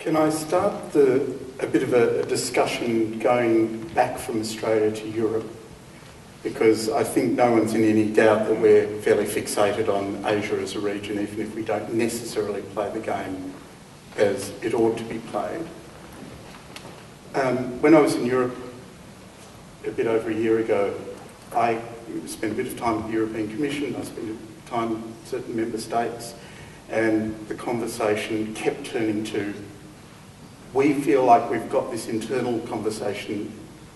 Can I start a bit of a discussion going back from Australia to Europe? Because I think no one's in any doubt that we're fairly fixated on Asia as a region, even if we don't necessarily play the game as it ought to be played. When I was in Europe a bit over a year ago, I spent a bit of time with the European Commission, I spent time with certain member states, and the conversation kept turning to, we feel like we've got this internal conversation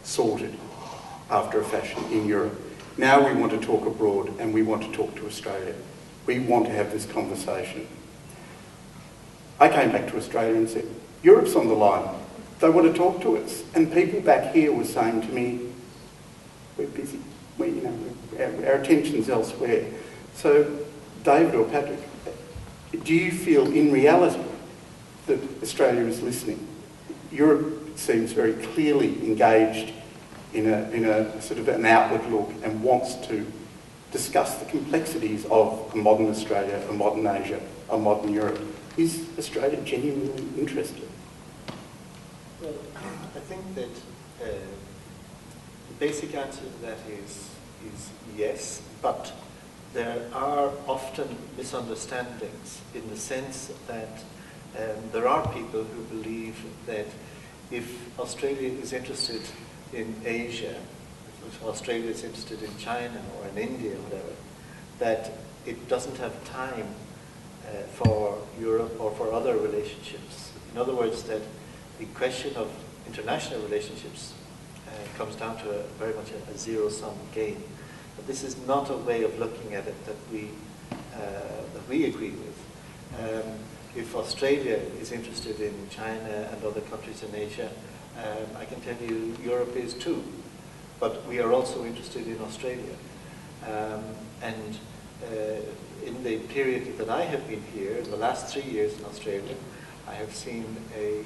sorted after a fashion in Europe. Now we want to talk abroad and we want to talk to Australia. We want to have this conversation. I came back to Australia and said, Europe's on the line. They want to talk to us. And people back here were saying to me, we're busy. Our attention's elsewhere. So, David or Patrick, do you feel in reality that Australia is listening? Europe seems very clearly engaged in a sort of an outward look and wants to discuss the complexities of a modern Australia, a modern Asia, a modern Europe. Is Australia genuinely interested? Well, I think that the basic answer to that is yes, but there are often misunderstandings in the sense that there are people who believe that if Australia is interested in Asia, if Australia is interested in China or in India or whatever, that it doesn't have time for Europe or for other relationships. In other words, that the question of international relationships comes down to very much a zero-sum game. But this is not a way of looking at it that we agree with. If Australia is interested in China and other countries in Asia, I can tell you Europe is too. But we are also interested in Australia. And in the period that I have been here, in the last 3 years in Australia, I have seen a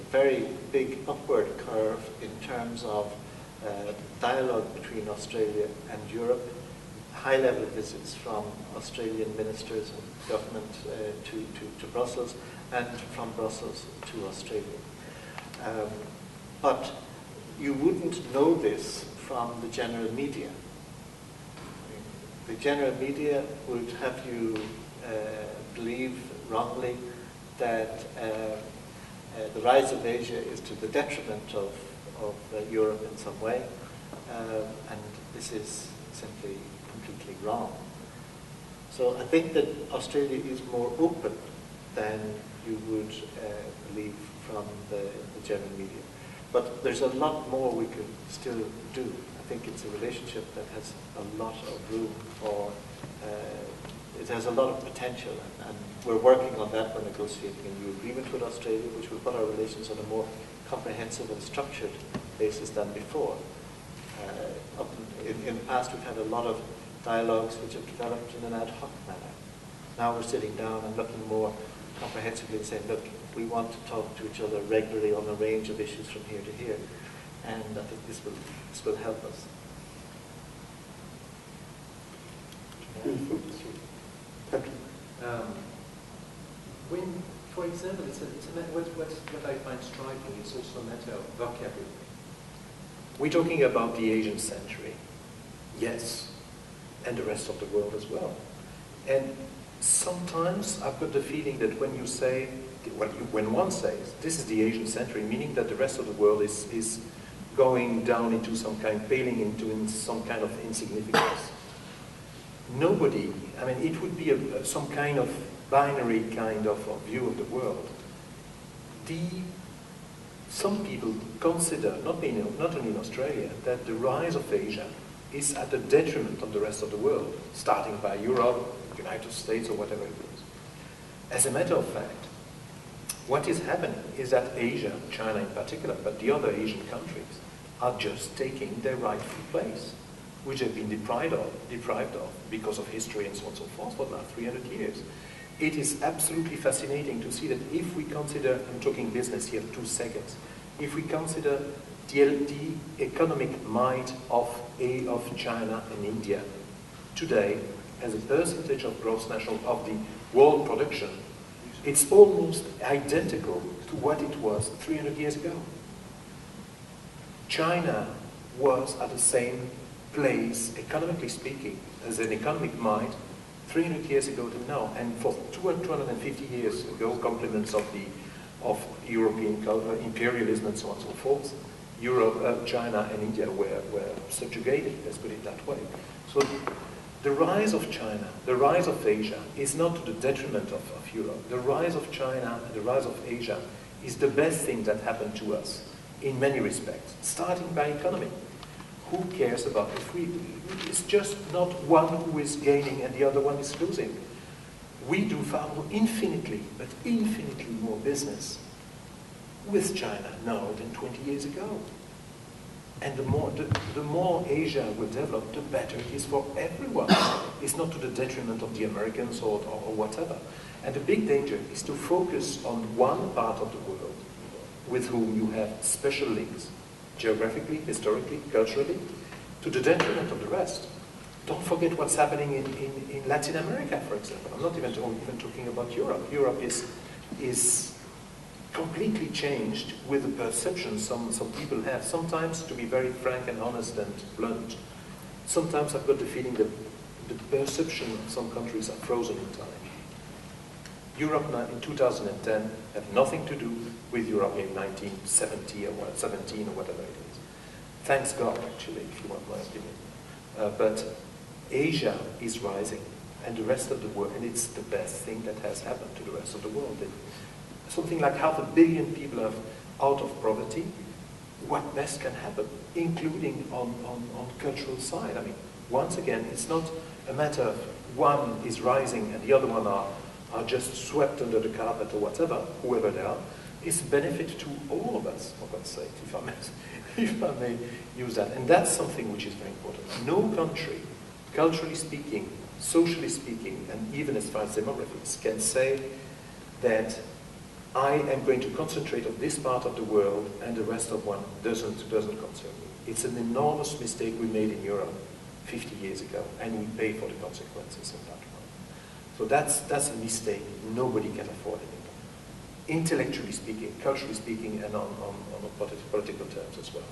very big upward curve in terms of dialogue between Australia and Europe, high-level visits from Australian ministers and government to Brussels, and from Brussels to Australia. But you wouldn't know this from the general media. The general media would have you believe wrongly that the rise of Asia is to the detriment of Europe in some way, and this is simply completely wrong. So I think that Australia is more open than you would believe from the general media. But there's a lot more we could still do. I think it's a relationship that has a lot of room for, it has a lot of potential, and we're working on that. We're negotiating a new agreement with Australia, which will put our relations on a more comprehensive and structured basis than before. In the past, we've had a lot of dialogues which have developed in an ad hoc manner. Now we're sitting down and looking more comprehensively and saying, look, we want to talk to each other regularly on a range of issues from here to here. And I think this will help us. When, for example, what I find striking is also a matter of vocabulary. We're talking about the Asian century, yes, and the rest of the world as well. And sometimes I've got the feeling that when you say, when one says, this is the Asian century, meaning that the rest of the world is going down into some kind, paling into some kind of insignificance. Nobody, I mean, it would be some kind of binary kind of view of the world. Some people consider, not only in Australia, that the rise of Asia is at the detriment of the rest of the world, starting by Europe, United States, or whatever it is. As a matter of fact, what is happening is that Asia, China in particular, but the other Asian countries, are just taking their rightful place, which have been deprived of because of history and so on and so forth for the last 300 years. It is absolutely fascinating to see that if we consider, I'm talking business here, 2 seconds, if we consider the economic might of China and India today as a percentage of gross national, of the world production, It's almost identical to what it was 300 years ago. China was at the same place, economically speaking, as an economic might 300 years ago to now. And for 250 years ago, compliments of European imperialism and so on and so forth, Europe, China and India were subjugated, let's put it that way. So the rise of China, the rise of Asia is not to the detriment of Europe. The rise of China and the rise of Asia is the best thing that happened to us in many respects, starting by economy. Who cares about it? It's just not one who is gaining and the other one is losing. We do far more, infinitely, but infinitely more business with China now than 20 years ago. And the more Asia will develop, the better it is for everyone. It's not to the detriment of the Americans or whatever. And the big danger is to focus on one part of the world with whom you have special links, geographically, historically, culturally, to the detriment of the rest. Don't forget what's happening in Latin America, for example. I'm not even talking about Europe. Europe is completely changed with the perception some people have. Sometimes, to be very frank and honest and blunt, sometimes I've got the feeling that the perception of some countries are frozen in time. Europe in 2010 had nothing to do with Europe in 1970 or 17 or whatever it is. Thanks God, actually, if you want my opinion. But Asia is rising, and the rest of the world, and it's the best thing that has happened to the rest of the world. Something like 500 million people are out of poverty. What best can happen, including on cultural side? I mean, once again, it's not a matter of one is rising and the other one are just swept under the carpet or whatever, whoever they are. It's a benefit to all of us, for God's sake, if I may use that. And that's something which is very important. No country, culturally speaking, socially speaking, and even as far as demographics, can say that I am going to concentrate on this part of the world and the rest of one doesn't concern me. It's an enormous mistake we made in Europe 50 years ago, and we pay for the consequences of that one. So that's a mistake nobody can afford anymore. Intellectually speaking, culturally speaking, and on political terms as well.